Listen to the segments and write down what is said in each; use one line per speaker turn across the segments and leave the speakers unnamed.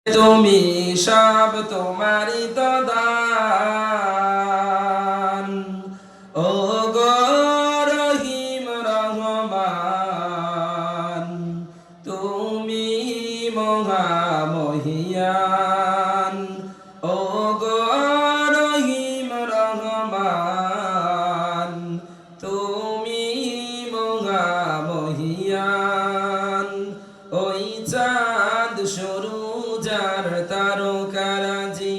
তুমি সব তোমারই তো দান। ও গো রহিম রহমান, তুমি মহামহিয়ান। ও গো রহিম রহমান, তুমি মহামহিয়ান। ওই চাঁদ সরু যার তারকারাজি,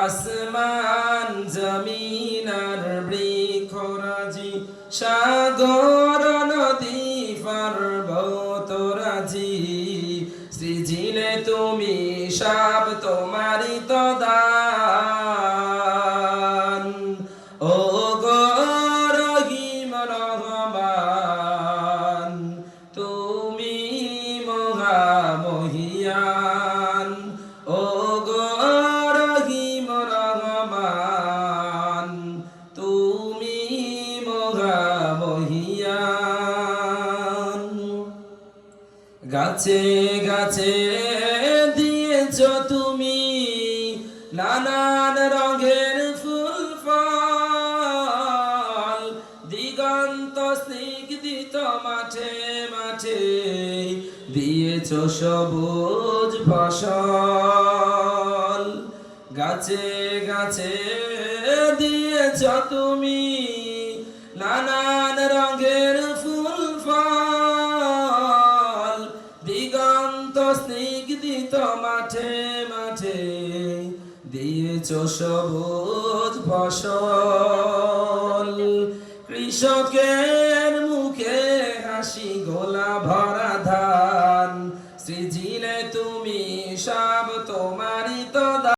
আসমান জমিন আর বৃক্ষরাজি, সাগর নদী পর্বতরাজি, সৃজিলে তুমি সব তোমারই তো দান। ও গো রহিম রহমান, তুমি মহামহিয়ান। ও গো রহিম রহমান, তুমি মহামহিয়ান। গাছে গাছে দিয়েছ তুমি নানান রঙের ফুল ফল, দিগন্ত স্নিগ্ধিত মাঠে মাঠে দিয়েছ সবুজ ফসল। গাছে গাছে দিয়েছ তুমি নানান রঙের ফুল ফল, দিগন্ত স্নিগ্ধিত মাঠে মাঠে দিয়েছ সবুজ ফসল। কৃষকের মুখে হাসি, গোলা ভরা ধান, সৃজিলে তুমি সব তোমারই তো দান।